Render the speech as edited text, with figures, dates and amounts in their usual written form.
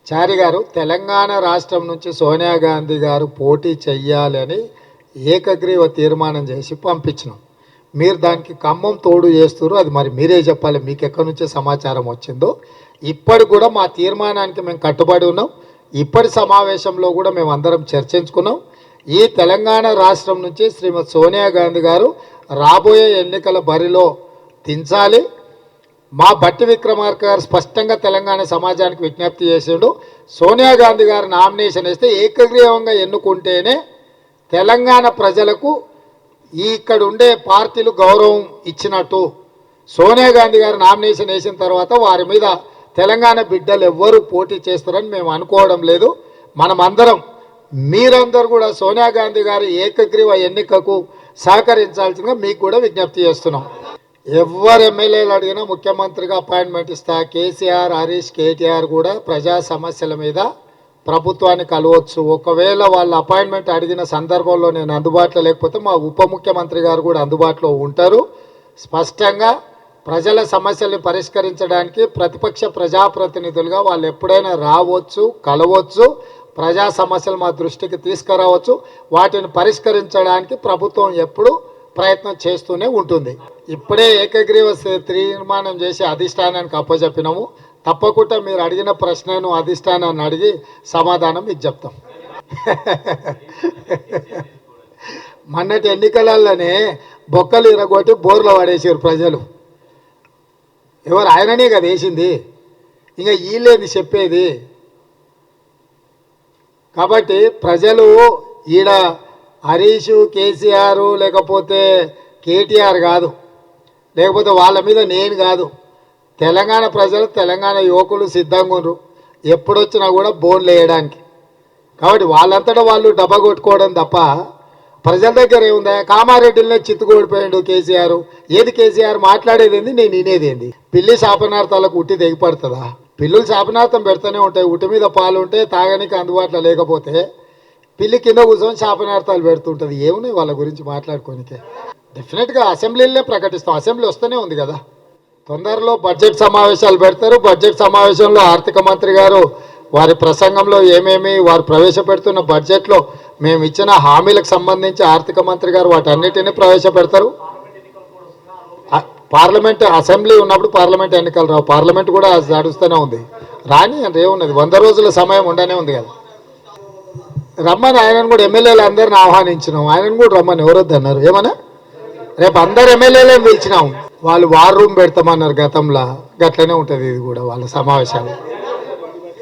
చారి గారు, తెలంగాణ రాష్ట్రం నుంచి సోనియా గాంధీ గారు పోటీ చెయ్యాలని ఏకగ్రీవ తీర్మానం చేసి పంపించినాం. మీరు దానికి ఖమ్మం తోడు చేస్తారు. అది మరి మీరే చెప్పాలి, మీకు ఎక్కడి నుంచే సమాచారం వచ్చిందో. ఇప్పటికి కూడా మా తీర్మానానికి మేము కట్టుబడి ఉన్నాం. ఇప్పటి సమావేశంలో కూడా మేము అందరం చర్చించుకున్నాం. ఈ తెలంగాణ రాష్ట్రం నుంచి శ్రీమతి సోనియా గాంధీ గారు రాబోయే ఎన్నికల బరిలో దించాలి. మా బట్టి విక్రమార్క గారు స్పష్టంగా తెలంగాణ సమాజానికి విజ్ఞప్తి చేసాడు. సోనియా గాంధీ గారు నామినేషన్ వేస్తే ఏకగ్రీవంగా ఎన్నుకుంటేనే తెలంగాణ ప్రజలకు ఇక్కడ ఉండే పార్టీలు గౌరవం ఇచ్చినట్టు. సోనియా గాంధీ గారు నామినేషన్ వేసిన తర్వాత వారి మీద తెలంగాణ బిడ్డలు ఎవ్వరూ పోటీ చేస్తారని మేము అనుకోవడం లేదు. మనమందరం, మీరందరూ కూడా సోనియా గాంధీ గారి ఏకగ్రీవ ఎన్నికకు సహకరించాల్సిందిగా మీకు కూడా విజ్ఞప్తి చేస్తున్నాం. ఎవరు ఎమ్మెల్యేలు అడిగినా ముఖ్యమంత్రిగా అపాయింట్మెంట్ ఇస్తా. కేసీఆర్, హరీష్, కేటీఆర్ కూడా ప్రజా సమస్యల మీద ప్రభుత్వాన్ని కలవచ్చు. ఒకవేళ వాళ్ళ అపాయింట్మెంట్ అడిగిన సందర్భంలో నేను అందుబాటులో లేకపోతే మా ఉప ముఖ్యమంత్రి గారు కూడా అందుబాటులో ఉంటారు. స్పష్టంగా ప్రజల సమస్యల్ని పరిష్కరించడానికి ప్రతిపక్ష ప్రజాప్రతినిధులుగా వాళ్ళు ఎప్పుడైనా రావచ్చు, కలవచ్చు, ప్రజా సమస్యలు మా దృష్టికి తీసుకురావచ్చు. వాటిని పరిష్కరించడానికి ప్రభుత్వం ఎప్పుడు ప్రయత్నం చేస్తూనే ఉంటుంది. ఇప్పుడే ఏకగ్రీవ తీర్మానం చేసి అధిష్టానానికి అప్పచెప్పినాము. తప్పకుండా మీరు అడిగిన ప్రశ్నను అధిష్టానాన్ని అడిగి సమాధానం మీకు చెప్తాం. మొన్నటి ఎన్నికలలోనే బొక్కలు ఇరగొట్టి బోర్లో పడేసారు ప్రజలు. ఎవరు? ఆయననే కదా వేసింది. ఇంకా వీళ్ళేది చెప్పేది. కాబట్టి ప్రజలు ఈడ హరీషు, కేసీఆర్ లేకపోతే కేటీఆర్ కాదు, లేకపోతే వాళ్ళ మీద నేను కాదు, తెలంగాణ ప్రజలు, తెలంగాణ యువకులు సిద్ధంగా ఉన్నారు ఎప్పుడొచ్చినా కూడా బోన్లు వేయడానికి. కాబట్టి వాళ్ళంతటా వాళ్ళు డబ్బా కొట్టుకోవడం తప్ప ప్రజల దగ్గర ఏముందా? కామారెడ్డిలో చిత్తుకోడిపోయాడు కేసీఆర్. ఏది కేసీఆర్ మాట్లాడేది ఏంది, నేను వినేది ఏంది? పిల్లి శాపనార్థాలకు ఉట్టి తెగిపడుతుందా? పిల్లులు శాపనార్థం పెడుతూనే ఉంటాయి. ఉట్టి మీద పాలు ఉంటే తాగడానికి అందుబాటులో లేకపోతే పిల్లి కింద కూర్చొని శాపనార్థాలు పెడుతుంటుంది. ఏమున్నాయి వాళ్ళ గురించి మాట్లాడుకోనికే? డెఫినెట్గా అసెంబ్లీలో ప్రకటిస్తాం. అసెంబ్లీ వస్తూనే ఉంది కదా. తొందరలో బడ్జెట్ సమావేశాలు పెడతారు. బడ్జెట్ సమావేశంలో ఆర్థిక మంత్రి గారు వారి ప్రసంగంలో ఏమేమి వారు ప్రవేశపెడుతున్న బడ్జెట్లో మేము ఇచ్చిన హామీలకు సంబంధించి ఆర్థిక మంత్రి గారు వాటన్నిటిని ప్రవేశపెడతారు. పార్లమెంట్, అసెంబ్లీ ఉన్నప్పుడు పార్లమెంట్ ఎన్నికలు రావు. పార్లమెంట్ కూడా నడుస్తూనే ఉంది. రాని అంటే ఏమున్నది, 100 రోజుల సమయం ఉండనే ఉంది కదా. రమ్మని ఆయనను కూడా ఎమ్మెల్యేలు అందరిని ఆహ్వానించినాం. ఆయనను కూడా రమ్మని ఎవరొద్దు అన్నారు. ఏమన్నా రేపు అందరు ఎమ్మెల్యేలను పిలిచినాం. వాళ్ళు వార్ రూమ్ పెడతామన్నారు గతంలో. గట్లనే ఉంటుంది ఇది కూడా వాళ్ళ సమావేశాలు.